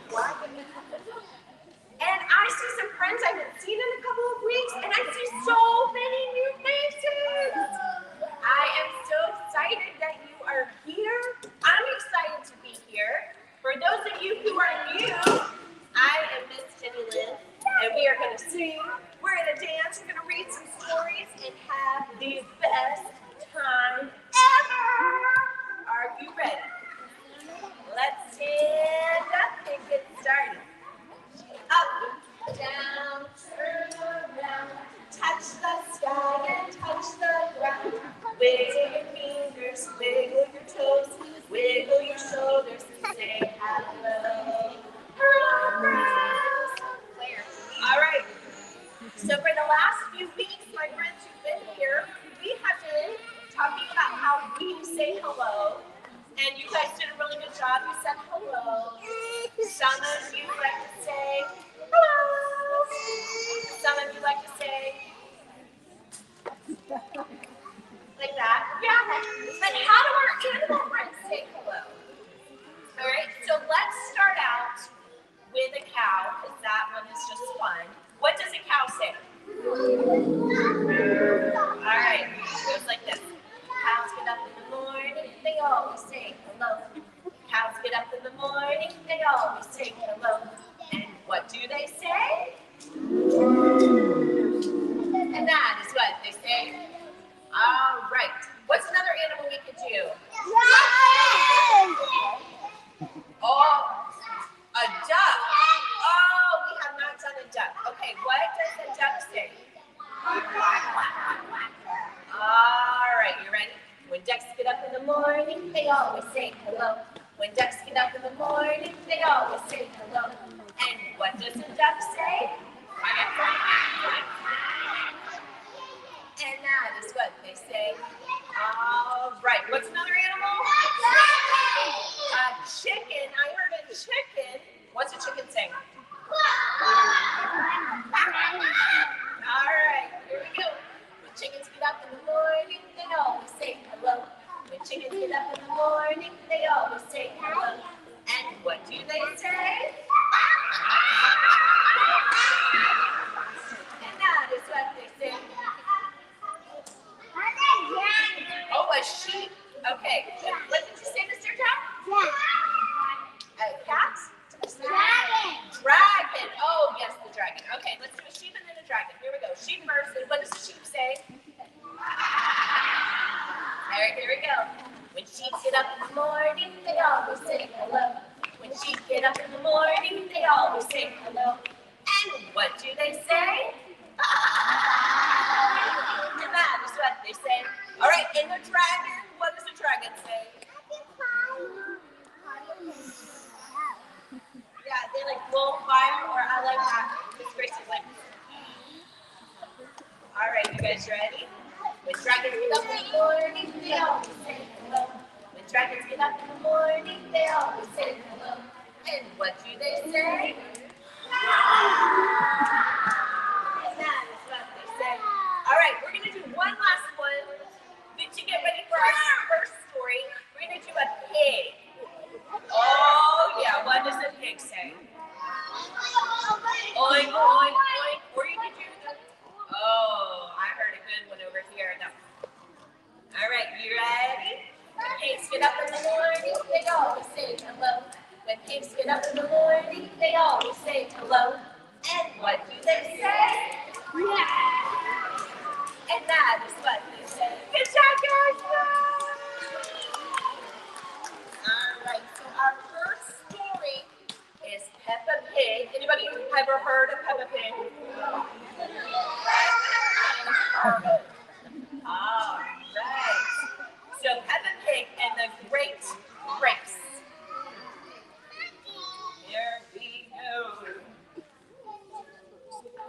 And I see some friends I haven't seen in a couple of weeks, and I see so many new faces. I am so excited that you are here. I'm excited to be here. For those of you who are new, I am Miss Jenny Lynn, and we are going to sing, we're going to dance, we're going to read some stories, and have the best time ever. Are you ready? Let's stand up and get started. Up, down, turn around, touch the sky and touch the ground. Wiggle your fingers, wiggle your toes, wiggle your shoulders, say hello. Hello, friends. All right. So for the last few weeks, my friends who've been here, we have been talking about how we say hello. And you guys did a really good job. You said hello. Some of you like to say hello. Some of you like to say like that. Yeah. But how do our animal friends say hello? All right. So let's start out with a cow, because that one is just fun. What does a cow say? All right. It goes like this. Cows get up in the morning, they always say hello. Cows get up in the morning, they always say hello. And what do they say? And that is what they say. All right. What's another animal we could do? Oh, a duck. Oh, we have not done a duck. Okay, what does a duck say? All right, you ready? When ducks get up in the morning, they always say hello. When ducks get up in the morning, they always say hello. And what does a duck say? And that is what they say. All right, what's another animal? A chicken. I heard a chicken. What's a chicken say? All right, here we go. When chickens get up in the morning, they always say hello. When chickens get up in the morning, they always say hello. And what do they say? And that is what they say. Oh, a sheep. Okay. What did you say, Mr. Jack? A cat? Dragon. Oh, yes, the dragon. Okay, let's do a sheep and then a dragon. Here we go. Sheep first. And what does the sheep say? All right, here we go. When sheep get up in the morning, they always say hello. When sheep get up in the morning, they always say hello. And what do they say? And that is what they say. All right, and the dragon, what does the dragon say? Yeah, they like blow fire, or I like that. Miss Grace is like. All right, you guys ready? When dragons get up in the morning, they always say hello. When dragons get up in the morning, they always say hello. And what do they say? And that is what they say. All right, we're going to do one last one. To get ready for our first story, we're going to do a pig. Oh, yeah, what does a pig say? Oink, oink, oink. Or you can do the... Oh, I heard a good one over here. No. All right, you ready? When pigs get up in the morning, they always say hello. When pigs get up in the morning, they always say hello. And what do they say? And that is what they say. Good job, guys! All right, so our first story is Peppa Pig. Anybody ever heard of Peppa Pig? All right. So Peppa Pig and the Great Race. Here we go.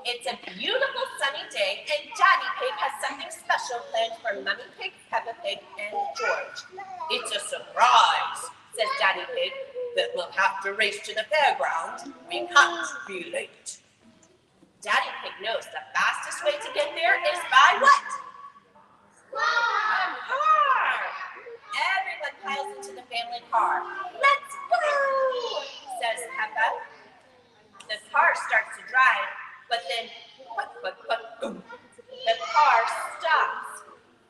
It's a beautiful sunny day, and Daddy Pig has something special planned for Mummy Pig, Peppa Pig, and George. It's a surprise, says Daddy Pig, that we'll have to race to the fairground. We can't be late. Daddy Pig knows the fastest way to get there is by what? A car. Everyone piles into the family car. Let's go, says Peppa. But boom, the car stops.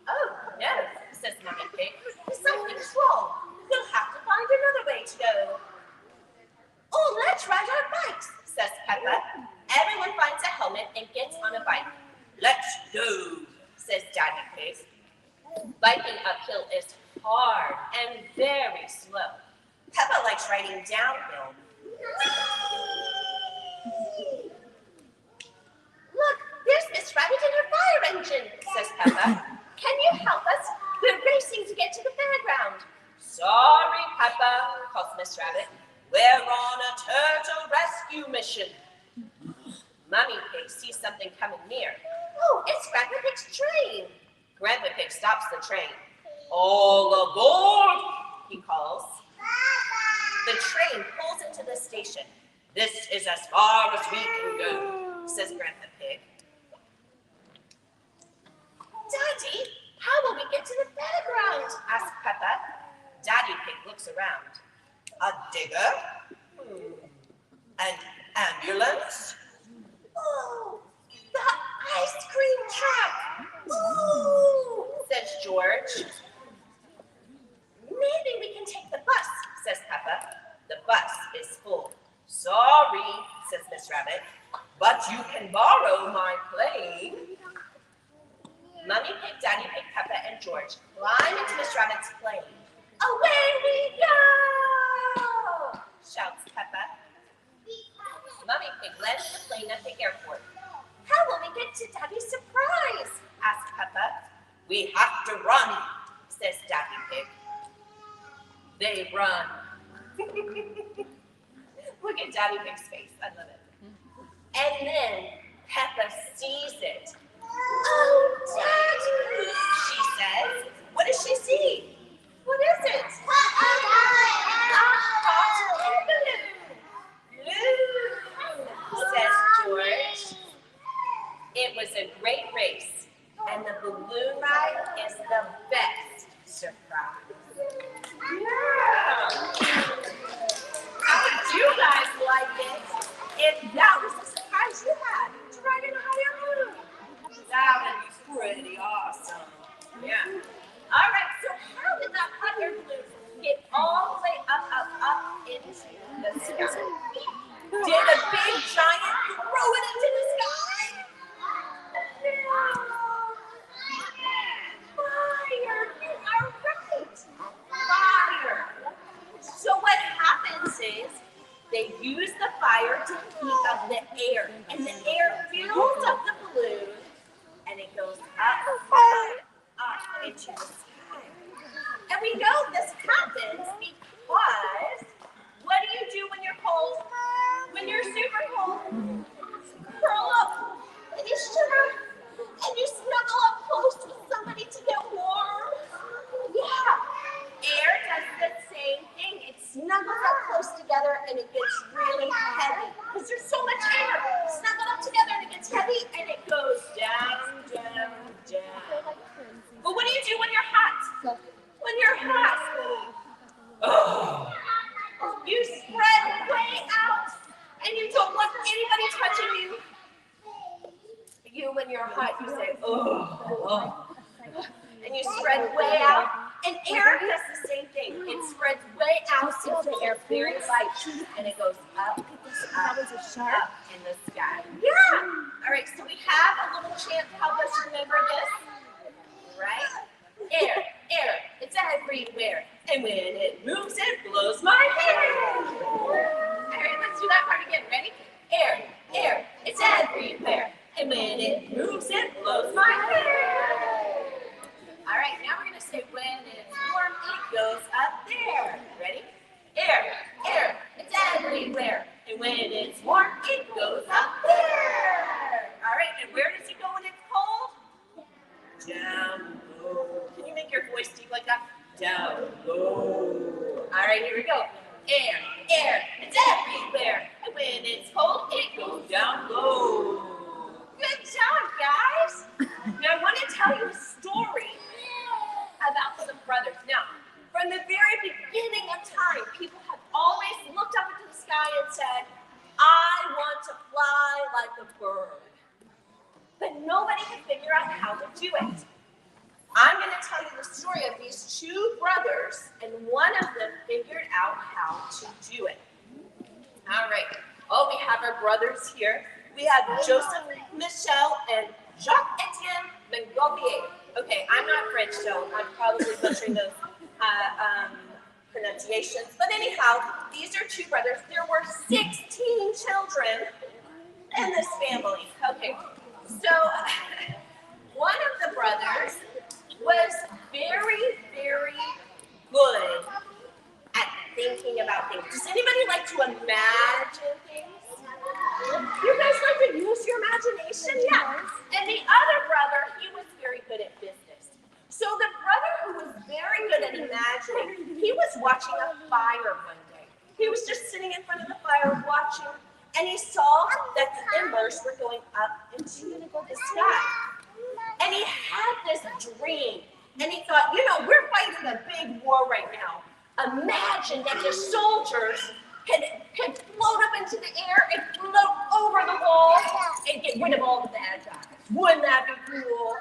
Oh no, says Mommy Pig. Something's wrong. We'll have to find another way to go. Oh, let's ride our bikes, says Peppa. Everyone finds a helmet and gets on a bike. Let's go, says Daddy Pig. Biking uphill is hard and very slow. Peppa likes riding downhill. Look, there's Miss Rabbit in her fire engine, says Peppa. Can you help us? We're racing to get to the fairground. Sorry, Peppa, calls Miss Rabbit. We're on a turtle rescue mission. Mommy Pig sees something coming near. Oh, it's Grandpa Pig's train. Grandpa Pig stops the train. All aboard, he calls. The train pulls into the station. This is as far as we can go, says Grandpa Pig. Daddy, how will we get to the fairground? Asks Peppa. Daddy Pig looks around. A digger? An ambulance? Oh, the ice cream truck! Ooh, says George. Maybe we can take the bus, says Peppa. The bus is full. Sorry, says Miss Rabbit, but you can borrow my plane. Mommy Pig, Daddy Pig, Peppa, and George climb into Miss Rabbit's plane. Away we go! Shouts Peppa. Mommy Pig lands the plane at the airport. How will we get to Daddy's surprise? Asks Peppa. We have to run, says Daddy Pig. They run. Look at Daddy Pig's face. I love it. And then Peppa sees it. Oh, Daddy, she says. What does she see? What is it? A hot air balloon. Says George. It was a great race, and the balloon ride is the best surprise. Yeah. How would you guys like it if that was the surprise you had to ride in a hot air balloon? That would be pretty awesome. Yeah. All right, so how did that hot air balloon get all the way up into the sky? Did a big giant throw it into the sky? No. Fire, you are right. Fire. So what happens is they use the fire to heat up the air, and the air fills up the balloon, and it goes up into the sky. And we know this happens because what do when you're cold? When you're super cold, curl up and you shiver and you snuggle up close with somebody to get warm. Yeah, air does the same thing. It snuggles up close together and it gets really heavy because there's so much air snuggled up together and it gets heavy and it goes down, down, down. But what do when you're hot? When you're hot, oh, you spread way out and you don't want anybody touching you. You, when you're hot, you say, oh. And you spread way out. And air does the same thing. It spreads way out so the air very light and it goes up, up in the sky. Yeah. All right, so we have a little chant to help us remember this. Right? Air, air, it's everywhere. And when it moves, it blows my hair. All right, let's do that part again. Ready? Air, air, it's everywhere. And when it moves, it blows my hair. All right, now we're going to say when it's warm, it goes up there. Ready? Air, air, it's everywhere. And when it's warm, it goes up there. All right, and where does it go when it's cold? Down low. Can you make your voice deep like that? Down low. All right, here we go. Air, air, it's everywhere. And when it's cold, it goes down low. Good job, guys. Now, I want to tell you a story about some brothers. Now, from the very beginning of time, people have always looked up into the sky and said, I want to fly like a bird. but nobody could figure out how to do it. I'm going to tell you the story of these two brothers, and one of them figured out how to do it. All right. Oh, we have our brothers here. We have Joseph, Michel, and Jacques-Etienne Montgolfier. Okay, I'm not French, so I'm probably butchering those pronunciations. But anyhow, these are two brothers. There were 16 children in this family. Okay, so one of the brothers was very, very good at thinking about things. Does anybody like to imagine things? You guys like to use your imagination? Yeah. And the other brother, he was very good at business. So the brother who was very good at imagining, he was watching a fire one day. He was just sitting in front of the fire watching, and he saw that the embers were going up into the sky. And he had this dream, and he thought, you know, we're fighting a big war right now. Imagine that the soldiers could float up into the air and float over the wall and get rid of all the bad guys. Wouldn't that be cool?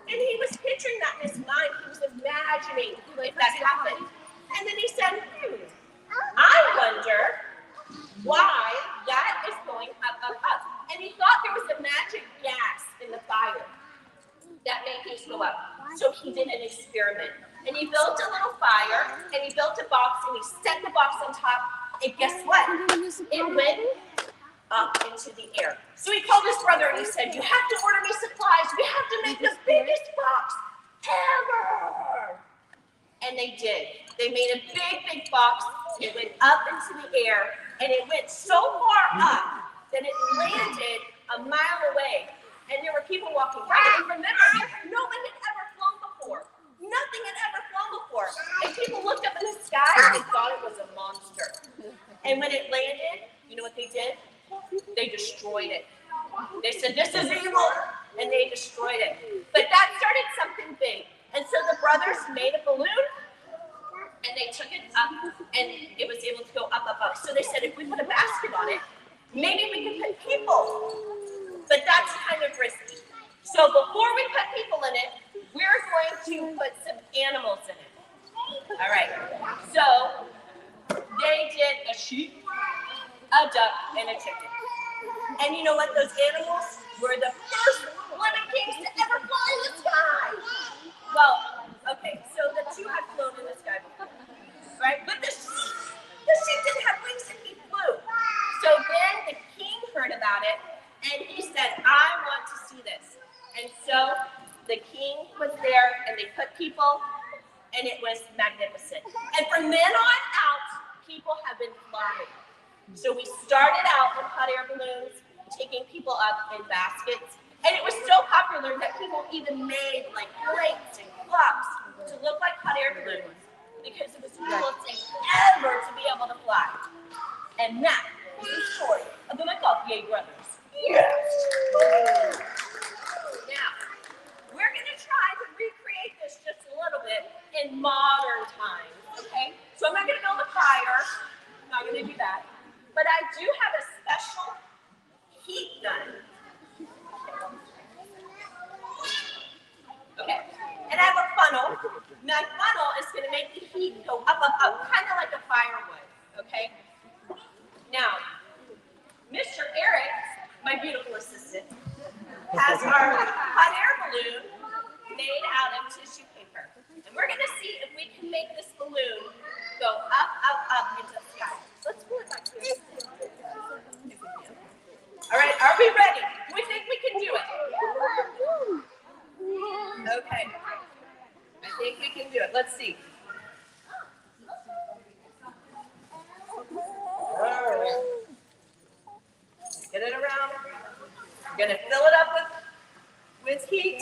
And he was picturing that in his mind. He was imagining if that happened. And then he said, I wonder why that is going up, up, up. And he thought there was a magic gas in the fire that made things go up. So he did an experiment. And he built a little fire, and he built a box, and he set the box on top, and guess what? It went up into the air. So he called his brother, and he said, you have to order me supplies. We have to make the biggest box ever. And they did. They made a big, big box. It went up into the air, and it went so far up that it landed a mile away. And there were people walking by. And remember, no one had ever flown before. Nothing had ever flown before. And people looked up in the sky and thought it was a monster. And when it landed, you know what they did? They destroyed it. They said, this is evil. And they destroyed it. But that started something big. And so the brothers made a balloon, and they took it up, and it was able to go up, up, up. So they said, if we put a basket on it, maybe we could put people. But that's kind of risky. So before we put people in it, we're going to put some animals in it. All right. So they did a sheep, a duck, and a chicken. And you know what? Those animals were the first living things to ever fly in the sky. Well, okay. So the two had flown in the sky before, right? But the sheep didn't have wings, and he flew. So then the king heard about it, and he said, I want to see this. And so the king was there, and they put people, and it was magnificent. And from then on out, people have been flying. So we started out in hot air balloons, taking people up in baskets, and it was so popular that people even made like plates and cups to look like hot air balloons, because it was the coolest thing ever to be able to fly. And that is the story of the Montgolfier brothers. Yes! Now, we're going to try to recreate this just a little bit in modern times, okay? So I'm not going to build a fire. I'm not going to do that. But I do have a special heat gun. Okay. And I have a funnel. And that funnel is going to make the heat go up, up, up, kind of like a fire would, okay? Now, Mr. Eric, my beautiful assistant, has our hot air balloon made out of tissue paper. And we're going to see if we can make this balloon go up, up, up into the sky. Let's pull it back here. All right, are we ready? We think we can do it. Okay. I think we can do it. Let's see. All right. Get it around. We're going to fill it up with heat.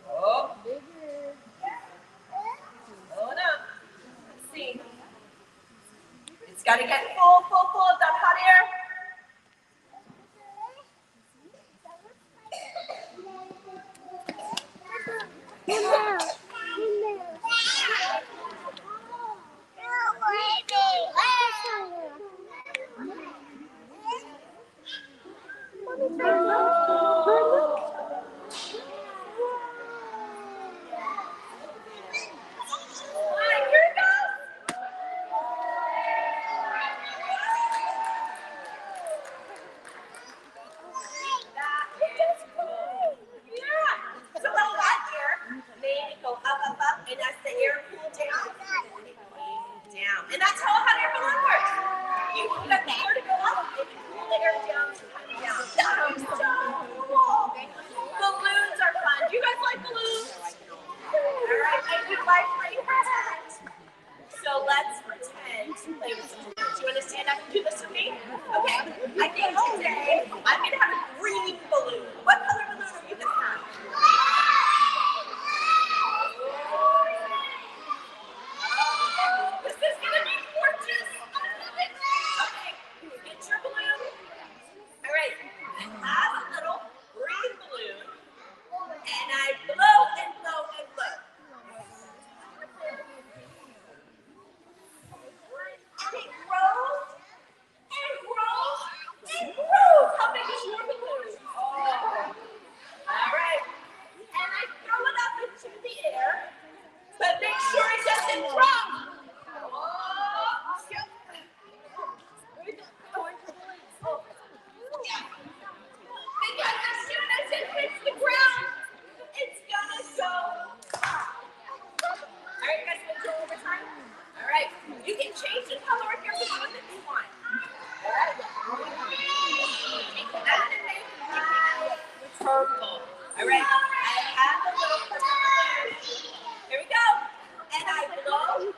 Oh. Fill it up. Let's see. It's got to get full, full, full of that hot air. That's how a hot air balloon works. You can get the air to go up and you pull the air down to come down. That is so cool. Balloons are fun. Do you guys like balloons? All right, and we like playing pretend. So let's pretend to play with some balloons. Do you want to stand up and do this with me? Okay. I think today I'm going to have a green balloon. What color balloon are you going to have? This is going to be gorgeous. Okay, get your balloon. All right, I have a little green balloon, and I blow and blow and blow. And it grows and grows and grows. How big is your balloon? Oh. All right, and I throw it up into the air, but make sure it doesn't drop. Because as soon as it hits the ground, it's gonna go. All right, you guys want to go over time? All right, you can change the color of your balloon if you want. All right. Take that and make it purple. All right, I have a little purple balloon. Here we go. And I blow, and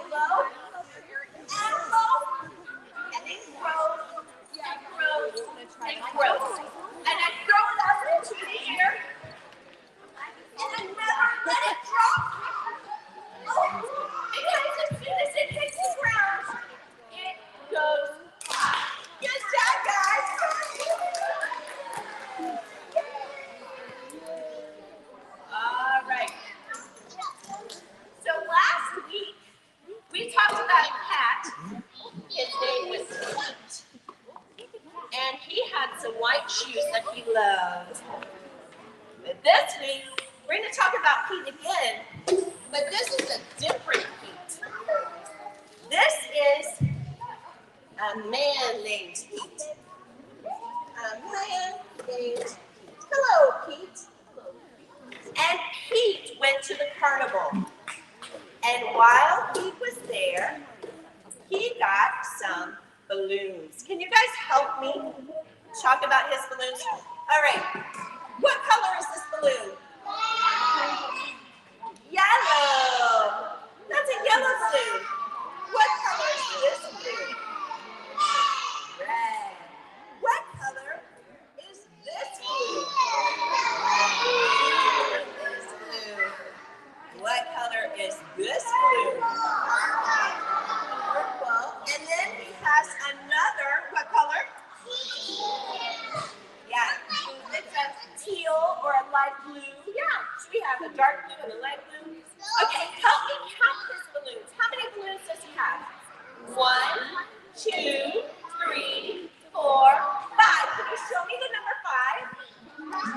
blow, and blow, and it grows, and grows, and grows. And I throw it up into the air, and I never let it drop. Because as soon as it hits the ground, it goes high. Good job, guys. All right. So last week, we talked about a cat. His name was Pete. And he had some white shoes that he loved. But this week, we're going to talk about Pete again. But this is a different Pete. This is a man named Pete. A man named Pete. Hello, Pete. And Pete went to the carnival. And while Pete was there, he got some balloons. Can you guys help me talk about his balloons? All right. What color is this balloon? Yellow. That's a yellow balloon. What color is this balloon? Red. What color is this balloon? This balloon. What color is this balloon? Purple. And then he has another, what color? Yeah, it's a teal or a light blue. Yeah, so we have a dark blue and a light blue. Okay, help me count his balloons. How many balloons does he have? 1, 2, 3, 4, 5. Can you show me the number 5?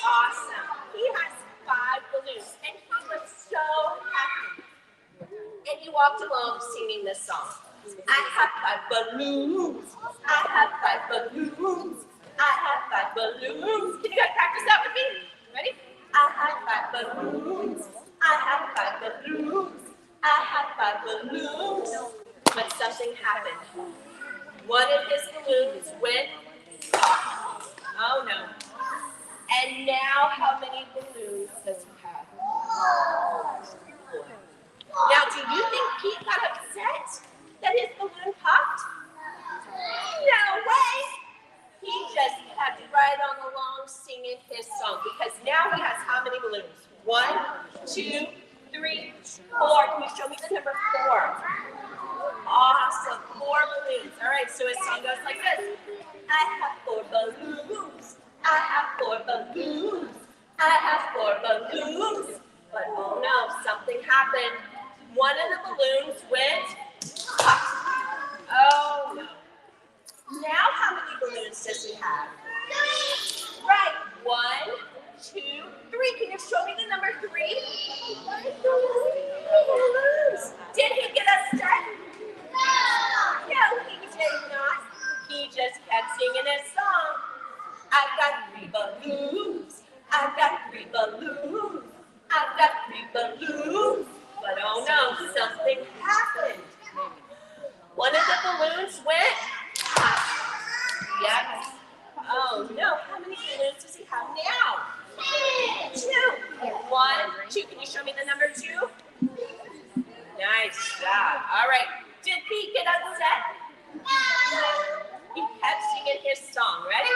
Awesome. He has 5 balloons, and he was so happy. And he walked along singing this song. I have 5 balloons. I have 5 balloons. I have 5 balloons. Can you guys practice that with me? Ready? I have 5 balloons. I have 5 balloons. I have 5 balloons. But something happened. One of his balloons went pop. Oh no. And now how many balloons does he have? Now, do you think Pete got upset that his balloon popped? No way! He just kept right on along singing his song because now he has how many balloons? 1, 2, 3, 4. Can you show me the number 4? Awesome, 4 balloons. All right, so his song goes like this. I have 4 balloons. I have 4 balloons. I have 4 balloons. But oh no, something happened. One of the balloons went pop. Oh no. Now how many balloons does he have? Right, 1, 2, 3. Can you show me the number 3? 3 balloons. Did he get upset? No, he did not. He just kept singing his song. I've got 3 balloons. I've got 3 balloons. I've got 3 balloons. But oh no, something happened. All right. Did Pete get upset? He kept singing his song. Ready?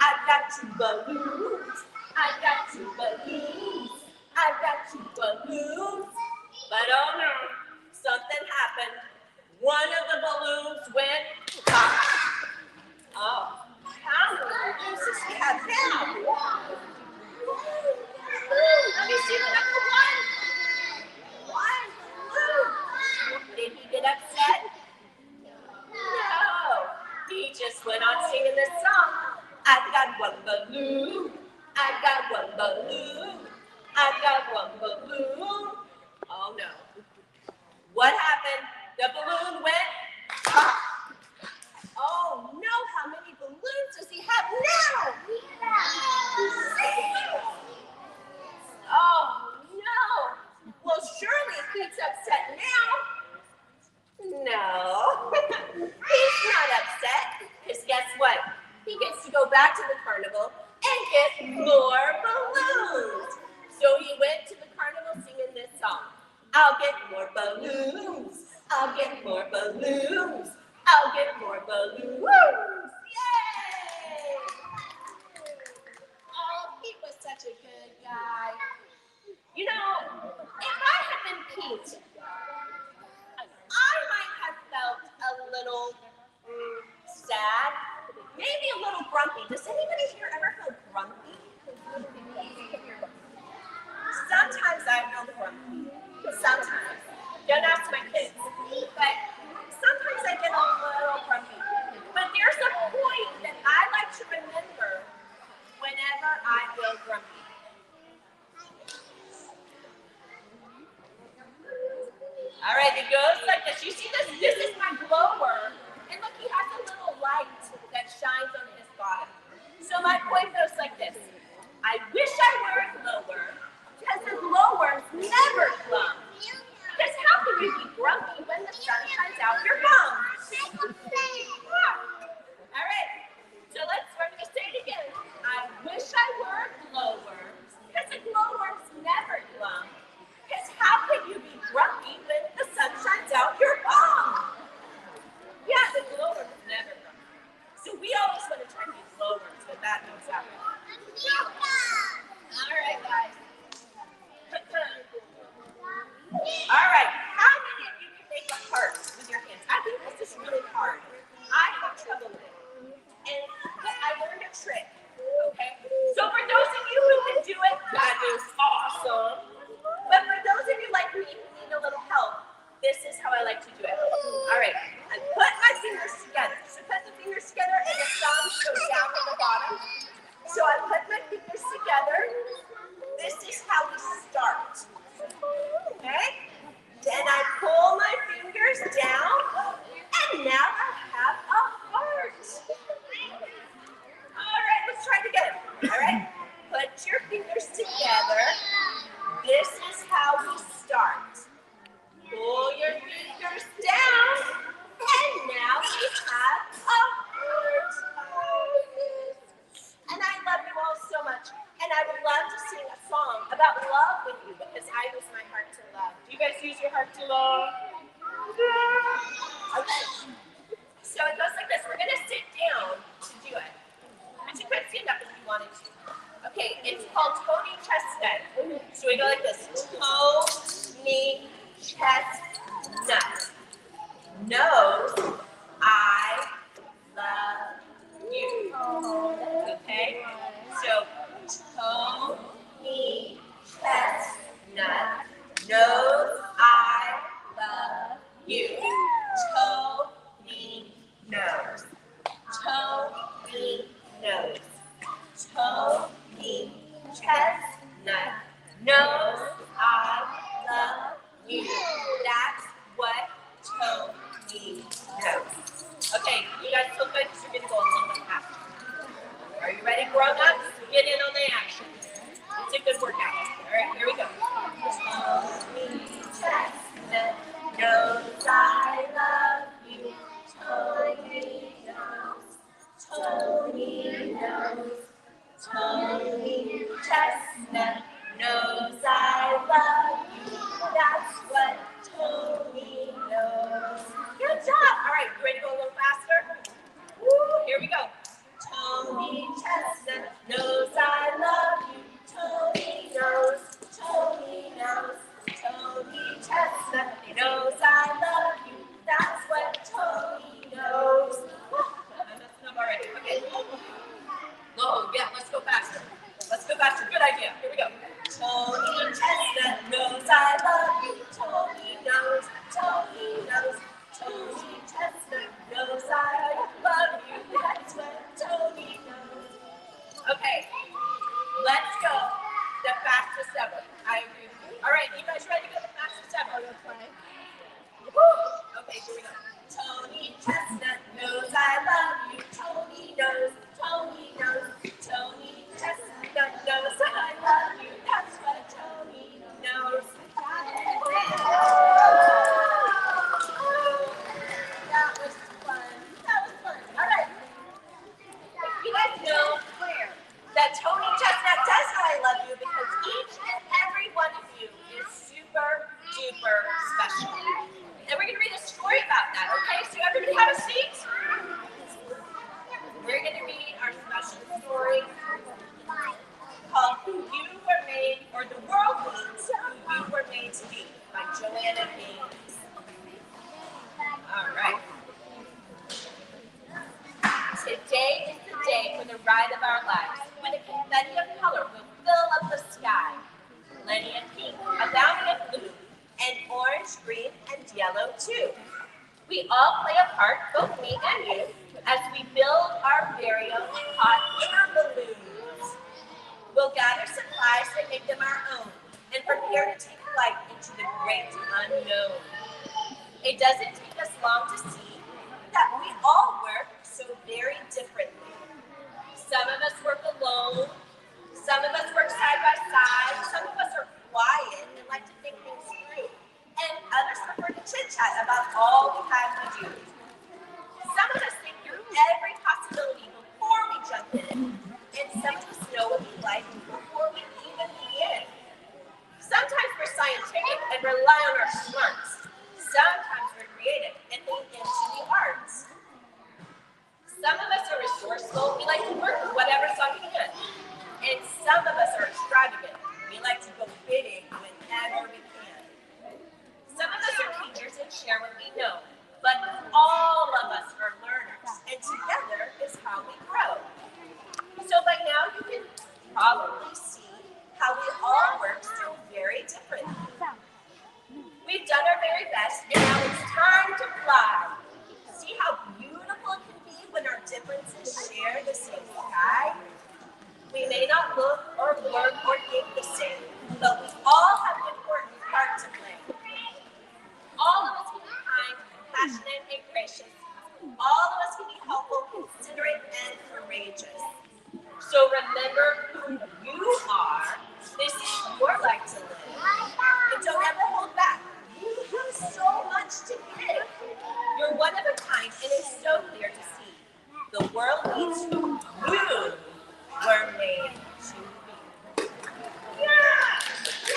I've got two balloons. I've got two balloons. I've got two balloons. But oh no, something happened. One of the balloons went pop. Oh, how many balloons does he have now? Let me see the number one. One balloon. Did he get upset? No. He just went on singing this song. I've got one balloon. I've got one balloon. I've got one balloon. Oh no. What happened? The balloon went pop. Oh no, how many balloons does he have now? Oh no. Well, surely Pete's upset now. No, he's not upset. Because guess what? He gets to go back to the carnival and get more balloons. So he went to the carnival singing this song. I'll get more balloons. I'll get more balloons. I'll get more balloons. Yay! Oh, Pete was such a good guy. You know, if I had been Pete, I might have felt a little sad, maybe a little grumpy. Does anybody here ever feel grumpy? Sometimes I feel grumpy. Sometimes. Don't ask my kids. But sometimes I get a little grumpy. But there's a point that I like to remember whenever I feel grumpy. All right, it goes like this. You see this? This is my blower. And look, he has a little light that shines on his bottom. So my point goes like this. I wish I were a blower, because the blowers never glum. Because how can you be grumpy when the sun shines out your bum? All right, so we're going to say it again. I wish I were a blower, because the blowers never glum. Because how can you be grumpy when the sun shines out your bum? Yeah, the blowers never grumpy. So we always want to try to be blowers when that comes out. All right, guys. All right, how many of you can make a heart with your hands? I think this is really hard. I have trouble with it. But I learned a trick, okay? So for those of you who can do it, that is awesome. But for those of you like me who need a little help, this is how I like to do it. All right, I put my fingers together. So put the fingers together and the thumbs go down on the bottom. So I put my fingers together. This is how we start. Okay? Then I pull my fingers down, and now I have a heart. All right, let's try it again. All right? Put your fingers together. This is how we start. Pull your fingers down, and now we have a heart. And I love you all so much. And I would love to sing a song about love with you because I use my heart to love. Do you guys use your heart to love? Yeah. Okay. So it goes like this. We're going to sit down to do it. But you could stand up if you wanted to. Okay, it's called toe, knee, chestnut. So we go like this. Toe, knee, chestnut. Nose, I love you. Okay? So toe, knee, chestnut. Nose, I love you. Toe, knee, nose. Toe, knee, nose. Toe, knee, chestnut. Nose, I love you. That's what toe, knee, nose. Okay, you guys feel good because you're going to go a little bit faster. Are you ready, grown-ups? Get in on the action. It's a good workout. All right, here we go. Toe, knee, chestnut. Nose, I love you. Toe, knee, nose. Toe, knee, nose. Toe, knee, chestnut. Nose, I love you. That's what toe, knee, nose. knows. Tony Chestnut knows I love you. That's what Tony knows. Okay, let's go the fastest ever. I agree with you. All right, you guys ready to go the fastest ever? Woo! Okay, here we go. Tony Chestnut knows I love you. Tony knows. Tony knows. Tony Chestnut knows I love you. That's what Tony knows. That was fun. That was fun. All right. You guys know that Tony Chestnut does know I love you because each and every one of you is super duper special. And we're going to read a story about that, okay? So everybody have a seat. We're going to read our special story called Who You Were Made, or The World Needs Who You Were Made to Be by Joanna Gaines. All right. Today is the day for the ride of our lives, when a confetti of color will fill up the sky. Plenty of pink, a bounty of blue, and orange, green, and yellow too. We all play a part, both me and you, as we build our very own hot air balloons. We'll gather supplies and make them our own, and prepare to take flight into the great unknown. It doesn't take us long to see that we all work so very differently. Some of us work alone, some of us work side by side, some of us are quiet and like to think things through, and others prefer to chit-chat about all we have to do. Some of us think through every possibility before we jump in, and some of us know what we like before we even begin. Sometimes we're scientific and rely on our smarts. Sometimes we're creative and lean into the arts. Some of us are resourceful. We like to work with whatever's on hand. And some of us are extravagant. We like to go big whenever we can. Some of us are teachers and share what we know. But all of us are learners. And together is how we grow. So by now you can probably see how we all work so very differently. We've done our very best, and now it's time to fly. See how beautiful it can be when our differences share the same sky? We may not look or work or think the same, but we all have an important part to play. All of us can be kind, compassionate, and gracious. All of us can be helpful, considerate, and courageous. So remember who you are. This is your life to live. And don't ever hold back. You have so much to give. You're one of a kind, and it's so clear to see. The world needs who you were made to be. Yeah!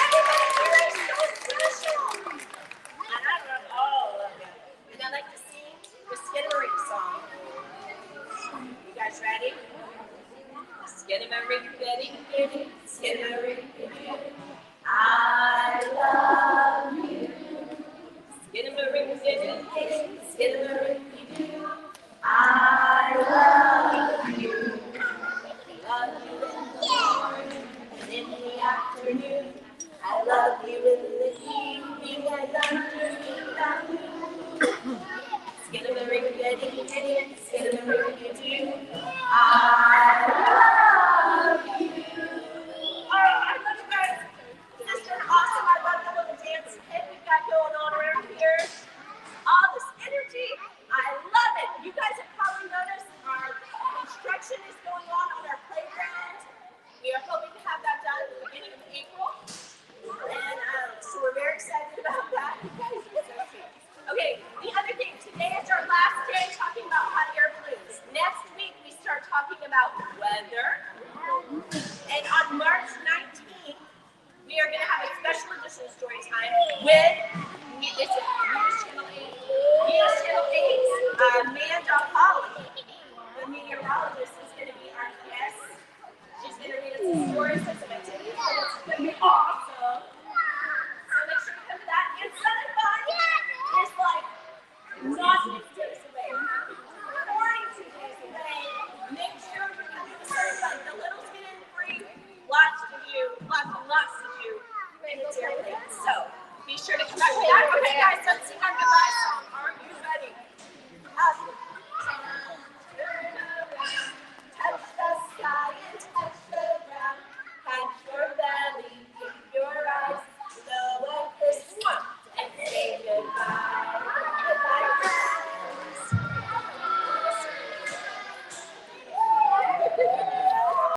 Everybody here is so special. And I love all of you. And I like to sing the Skidamaring song. You guys ready? Skidamaring, Skidamaring, Skidamaring. I love you. Skidamaring, Skidamaring, Skidamaring. I love you. Love you in the morning and in the afternoon. I love you in the evening and afternoon. Skidamaring, Skidamaring, Skidamaring. I love you. Oh, I love you guys. This has been awesome. I love the little dance kit we've got going on around here. All this energy. I love it. You guys have probably noticed our construction is going on our playground. We are hoping to have that done at the beginning of April. And so we're very excited about that. You guys are so sweet. Okay, the other thing, today is our last day talking about hot air balloons. Next week, we start talking about weather. And on March 19th, we are going to have a special edition of StoryTime with music